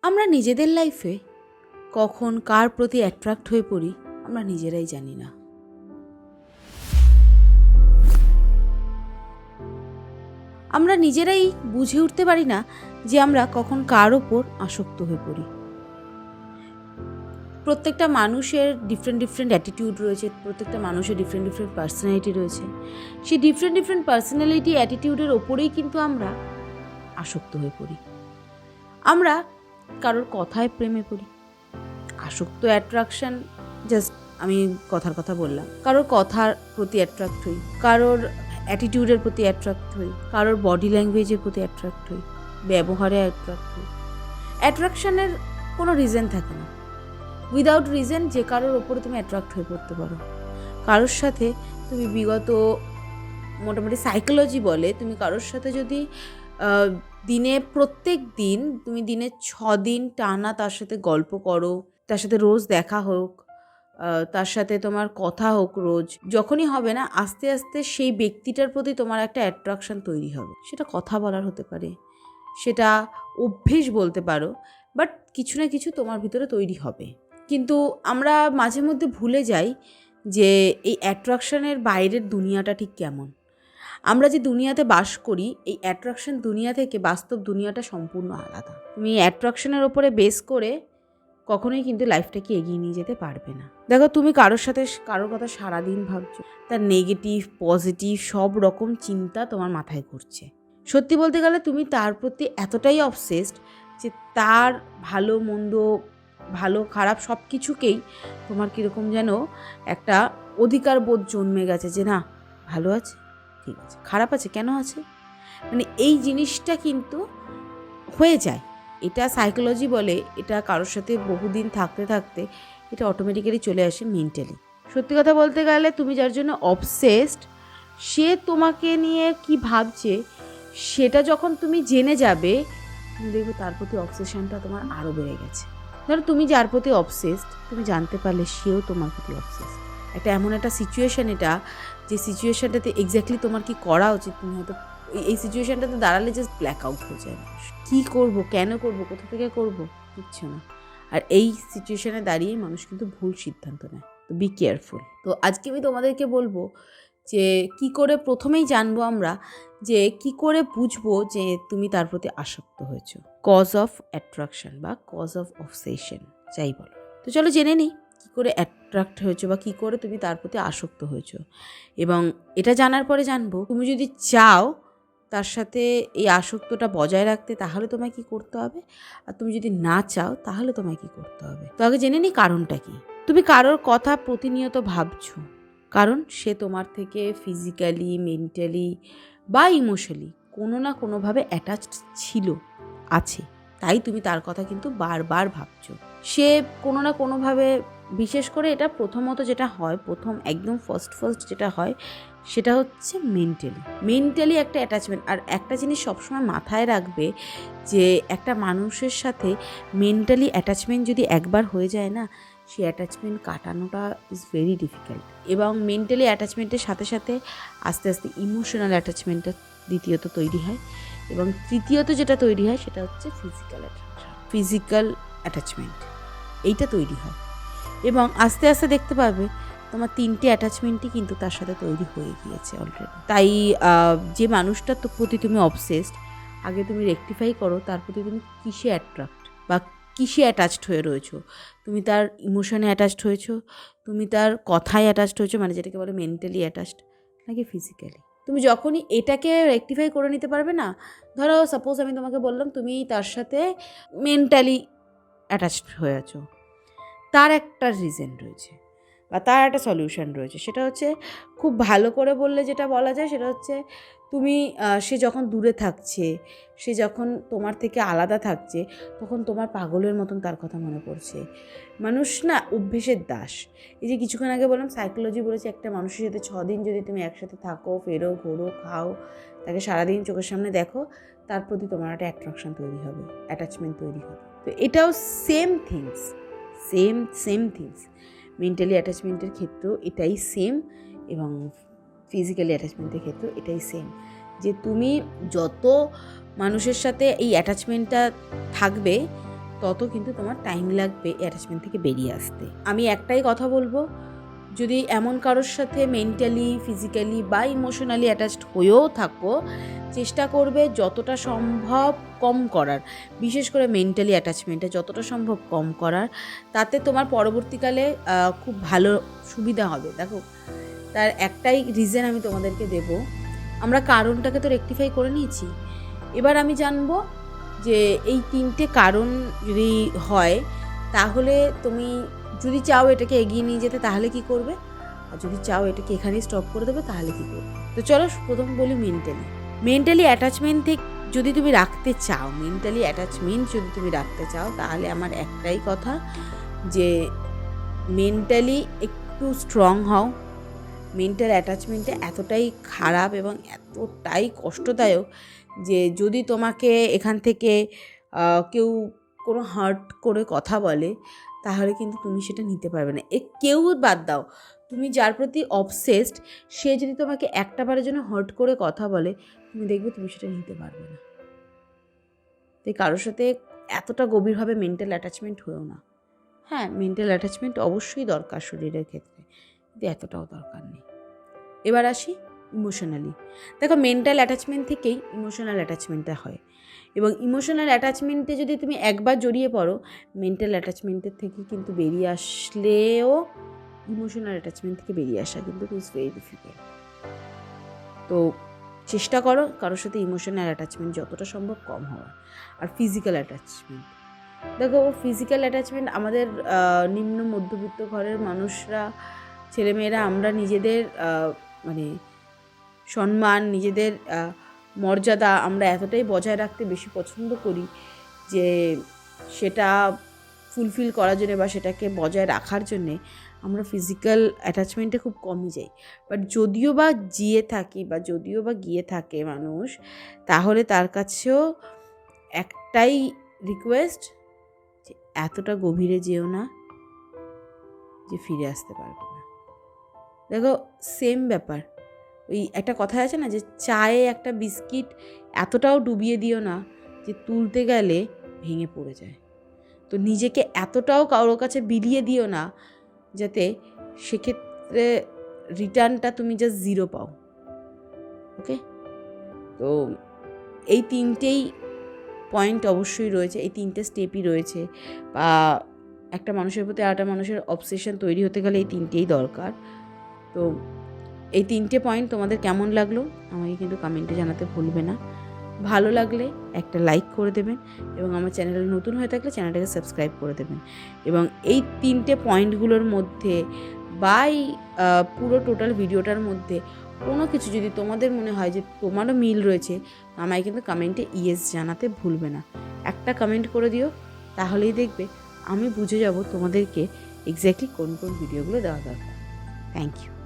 আমরা নিজেদের লাইফে কখন কার প্রতি অ্যাট্রাক্ট হয়ে পড়ি আমরা নিজেরাই জানি না। আমরা নিজেরাই বুঝে উঠতে পারি না যে আমরা কখন কার ওপর আসক্ত হয়ে পড়ি। প্রত্যেকটা মানুষের ডিফারেন্ট অ্যাটিটিউড রয়েছে, প্রত্যেকটা মানুষের ডিফারেন্ট পার্সোনালিটি রয়েছে। সেই ডিফারেন্ট পার্সোনালিটি অ্যাটিটিউডের ওপরেই কিন্তু আমরা আসক্ত হয়ে পড়ি। আমরা কারোর কথায় প্রেমে পড়ি, আসক্ত অ্যাট্রাকশন, জাস্ট আমি কথার কথা বললাম। কারোর কথার প্রতি অ্যাট্রাক্ট হই, কারোর অ্যাটিটিউডের প্রতি অ্যাট্রাক্ট হই, কারোর বডি ল্যাঙ্গুয়েজের প্রতি অ্যাট্রাক্ট হই, ব্যবহারে অ্যাট্রাক্ট হই। অ্যাট্রাকশনের কোনো রিজন থাকে না। উইদাউট রিজন যে কারোর ওপরে তুমি অ্যাট্রাক্ট হয়ে পড়তে পারো। কারোর সাথে তুমি বিগত মোটামুটি সাইকোলজি বলে তুমি কারোর সাথে যদি দিনে প্রত্যেক দিন তুমি দিনে 6 দিন টানা তার সাথে গল্প করো, তার সাথে রোজ দেখা হোক, তার সাথে তোমার কথা হোক রোজ, যখনই হবে না আস্তে আস্তে সেই ব্যক্তিটার প্রতি তোমার একটা অ্যাট্রাকশন তৈরি হবে। সেটা কথা বলার হতে পারে, সেটা অভ্যেস বলতে পারো, বাট কিছু না কিছু তোমার ভিতরে তৈরি হবে। কিন্তু আমরা মাঝে মধ্যে ভুলে যাই যে এই অ্যাট্রাকশনের বাইরের দুনিয়াটা ঠিক কেমন। আমরা যে দুনিয়াতে বাস করি এই অ্যাট্রাকশন দুনিয়া থেকে বাস্তব দুনিয়াটা সম্পূর্ণ আলাদা। তুমি অ্যাট্রাকশনের ওপরে বেস করে কখনোই কিন্তু লাইফটাকে এগিয়ে নিয়ে যেতে পারবে না। দেখো, তুমি কারোর সাথে কারোর কথা সারাদিন ভাবছো, তার নেগেটিভ পজিটিভ সব রকম চিন্তা তোমার মাথায় ঘুরছে। সত্যি বলতে গেলে তুমি তার প্রতি এতটাই অবসেসড যে তার ভালো মন্দ, ভালো খারাপ সব কিছুকেই তোমার কীরকম যেন একটা অধিকার বোধ জন্মে গেছে যে না, ভালো আছে ঠিক আছে, খারাপ আছে কেন আছে, মানে এই জিনিসটা কিন্তু হয়ে যায়। এটা সাইকোলজি বলে, এটা কারোর সাথে বহুদিন থাকতে থাকতে এটা অটোমেটিক্যালি চলে আসে মেন্টালি। সত্যি কথা বলতে গেলে তুমি যার জন্য অবসেসড সে তোমাকে নিয়ে কি ভাবছে সেটা যখন তুমি জেনে যাবে, তুমি দেখবে তার প্রতি অবসেশনটা তোমার আরও বেড়ে গেছে। ধরো তুমি যার প্রতি অবসেসড তুমি জানতে পারলে সেও তোমার প্রতি অবসেসড। একটা এমন একটা সিচুয়েশান, এটা যে সিচুয়েশানটাতে এক্স্যাক্টলি তোমার কি করা উচিত, তুমি হয়তো এই সিচুয়েশানটাতে দাঁড়ালে জাস্ট ব্ল্যাক আউট হয়ে যায়। কী করবো, কেন করবো, কোথা থেকে করবো, কিচ্ছু না। আর এই সিচুয়েশানে দাঁড়িয়ে মানুষ কিন্তু ভুল সিদ্ধান্ত নেয়। তো বি কেয়ারফুল। তো আজকে আমি তোমাদেরকে বলবো যে কি করে প্রথমেই জানবো আমরা যে কি করে বুঝবো যে তুমি তার প্রতি আসক্ত হয়েছো। কজ অফ অ্যাট্রাকশন বা কজ অফ অবসেশন যাই বলো। তো চলো জেনে নিই কী করে অ্যাট্রাক্ট হয়েছো বা কী করে তুমি তার প্রতি আসক্ত হয়েছো। এবং এটা জানার পরে জানবো তুমি যদি চাও তার সাথে এই আসক্তটা বজায় রাখতে তাহলে তোমায় কী করতে হবে, আর তুমি যদি না চাও তাহলে তোমায় কী করতে হবে। তো আগে জেনে নিই কারণটা কি। তুমি কারোর কথা প্রতিনিয়ত ভাবছো কারণ সে তোমার থেকে ফিজিক্যালি, মেন্টালি বা ইমোশনালি কোনো না কোনোভাবে অ্যাটাচড ছিল, আছে, তাই তুমি তার কথা কিন্তু বারবার ভাবছো। সে কোনো না কোনোভাবে, বিশেষ করে এটা প্রথমত যেটা হয়, প্রথম একদম ফার্স্ট যেটা হয় সেটা হচ্ছে মেন্টালি একটা অ্যাটাচমেন্ট। আর একটা জিনিস সবসময় মাথায় রাখবে যে একটা মানুষের সাথে মেন্টালি অ্যাটাচমেন্ট যদি একবার হয়ে যায় না, সেই অ্যাটাচমেন্ট কাটানোটা ইজ ভেরি ডিফিকাল্ট। এবং মেন্টালি অ্যাটাচমেন্টের সাথে সাথে আস্তে আস্তে ইমোশনাল অ্যাটাচমেন্টটা দ্বিতীয়ত তৈরি হয়, এবং তৃতীয়ত যেটা তৈরি হয় সেটা হচ্ছে ফিজিক্যাল অ্যাটাচমেন্ট, এইটা তৈরি হয়। এবং আস্তে আস্তে দেখতে পাবে তোমার 3টে অ্যাটাচমেন্টই কিন্তু তার সাথে তৈরি হয়ে গিয়েছে অলরেডি। তাই যে মানুষটার প্রতি তুমি অবসেসড, আগে তুমি রেকটিফাই করো তার প্রতি তুমি কিসে অ্যাট্রাক্ট বা কিসে অ্যাটাচড হয়ে রয়েছো। তুমি তার ইমোশনে অ্যাটাচড হয়েছো, তুমি তার কথায় অ্যাটাচড হয়েছো, মানে যেটাকে বলে মেন্টালি অ্যাটাচড, নাকি ফিজিক্যালি। তুমি যখনই এটাকে রেকটিফাই করে নিতে পারবে না, ধরো সাপোজ আমি তোমাকে বললাম তুমি তার সাথে মেন্টালি অ্যাটাচড হয়ে আছো, তার একটা রিজন রয়েছে বা তার একটা সলিউশন রয়েছে। সেটা হচ্ছে, খুব ভালো করে বললে যেটা বলা যায় সেটা হচ্ছে, তুমি সে যখন দূরে থাকছে, সে যখন তোমার থেকে আলাদা থাকছে, তখন তোমার পাগলের মতন তার কথা মনে পড়ছে। মানুষ না অভ্যেসের দাস। এই যে কিছুক্ষণ আগে বললাম সাইকোলজি বলেছে একটা মানুষের সাথে 6 দিন যদি তুমি একসাথে থাকো, ফেরো, ঘোরো, খাও, তাকে সারাদিন চোখের সামনে দেখো, তার প্রতি তোমার একটা অ্যাট্রাকশন তৈরি হবে, অ্যাটাচমেন্ট তৈরি হবে। তো এটাও সেম থিংস, মেন্টালি অ্যাটাচমেন্টের ক্ষেত্রেও এটাই সেম, এবং ফিজিক্যালি অ্যাটাচমেন্টের ক্ষেত্রেও এটাই সেম। যে তুমি যত মানুষের সাথে এই অ্যাটাচমেন্টটা থাকবে, তত কিন্তু তোমার টাইম লাগবে অ্যাটাচমেন্ট থেকে বেরিয়ে আসতে। আমি একটাই কথা বলবো, যদি এমন কারোর সাথে মেন্টালি, ফিজিক্যালি বা ইমোশনালি অ্যাটাচড হয়েও থাকো, চেষ্টা করবে যতটা সম্ভব কম করার, বিশেষ করে মেন্টালি অ্যাটাচমেন্টটা যতটা সম্ভব কম করার। তাতে তোমার পরবর্তীকালে খুব ভালো সুবিধা হবে। দেখো, তার একটাই রিজন আমি তোমাদেরকে দেব। আমরা কারণটাকে তো রেকটিফাই করে নিয়েছি, এবার আমি জানবো যে এই 3টে কারণ যদি হয়, তাহলে তুমি যদি চাও এটাকে এগিয়ে নিয়ে যেতে তাহলে কি করবে, আর যদি চাও এটাকে এখানেই স্টপ করে দেবে তাহলে কি করবে। তো চলো প্রথম বলি মেন্টালি অ্যাটাচমেন্ট থেকে যদি তুমি রাখতে চাও, তাহলে আমার একটাই কথা যে মেন্টালি একটু স্ট্রং হও। মেন্টাল অ্যাটাচমেন্টটা এতটাই খারাপ এবং এতটাই কষ্টদায়ক যে যদি তোমাকে এখান থেকে কেউ কোনো হার্ট করে কথা বলে, তাহলে কিন্তু তুমি সেটা নিতে পারবে না। কেউ বাদ দাও, তুমি যার প্রতি অবসেসড, সে যদি তোমাকে একটা বারের জন্য হার্ট করে কথা বলে, তুমি দেখবে তুমি সেটা নিতে পারবে না। তাই কারোর সাথে এতটা গভীরভাবে মেন্টাল অ্যাটাচমেন্ট হয়েও না। হ্যাঁ, মেন্টাল অ্যাটাচমেন্ট অবশ্যই দরকার শরীরের ক্ষেত্রে, কিন্তু এতটাও দরকার নেই। এবার আসি ইমোশনালি। দেখো, মেন্টাল অ্যাটাচমেন্ট থেকেই ইমোশনাল অ্যাটাচমেন্টটা হয়, এবং ইমোশনাল অ্যাটাচমেন্টে যদি তুমি একবার জড়িয়ে পড়ো, মেন্টাল অ্যাটাচমেন্টের থেকে কিন্তু বেরিয়ে আসলেও ইমোশনাল অ্যাটাচমেন্ট থেকে বেরিয়ে আসা কিন্তু ইটস ভেরি ডিফিকাল্ট। তো চেষ্টা করো কারোর সাথে ইমোশনাল অ্যাটাচমেন্ট যতটা সম্ভব কম হওয়ার। আর ফিজিক্যাল অ্যাটাচমেন্ট, দেখো ফিজিক্যাল অ্যাটাচমেন্ট আমাদের নিম্ন মধ্যবিত্ত ঘরের মানুষরা, ছেলেমেয়েরা, আমরা নিজেদের মানে সম্মান, নিজেদের মর্যাদা আমরা এতটাই বজায় রাখতে বেশি পছন্দ করি যে সেটা ফুলফিল করার জন্যে বা সেটাকে বজায় রাখার জন্যে আমরা ফিজিক্যাল অ্যাটাচমেন্টে খুব কমই যাই। বাট যদিও বা গিয়ে থাকে মানুষ, তাহলে তার কাছেও একটাই রিকোয়েস্ট যে এতটা গভীরে যেও না যে ফিরে আসতে পারবে না। দেখো, সেম ব্যাপার, ওই একটা কথা আছে না যে চায়ে একটা বিস্কিট এতটাও ডুবিয়ে দিও না যে তুলতে গেলে ভেঙে পড়ে যায়। তো নিজেকে এতটাও কারোর কাছে বিলিয়ে দিও না যাতে সেক্ষেত্রে রিটার্নটা তুমি জাস্ট 0 পাও। ওকে, তো এই 3টেই পয়েন্ট অবশ্যই রয়েছে, এই 3টে স্টেপই রয়েছে। বা একটা মানুষের প্রতি আরেকটা মানুষের অবসেশন তৈরি হতে গেলে এই 3টেই দরকার। তো এই 3টে পয়েন্ট তোমাদের কেমন লাগলো আমাকে কিন্তু কমেন্টে জানাতে ভুলবে না। ভালো লাগলে একটা লাইক করে দেবেন, এবং আমার চ্যানেলে নতুন হয়ে থাকলে চ্যানেলটাকে সাবস্ক্রাইব করে দেবেন। এবং এই 3টে পয়েন্টগুলোর মধ্যে বা এই পুরো টোটাল ভিডিওটার মধ্যে কোনো কিছু যদি তোমাদের মনে হয় যে তোমারও মিল রয়েছে, আমায় কিন্তু কমেন্টে ইয়েস জানাতে ভুলবে না। একটা কমেন্ট করে দিও, তাহলেই দেখবে আমি বুঝে যাব তোমাদেরকে এক্স্যাক্টলি কোন কোন ভিডিওগুলো দেওয়া দরকার। Thank you.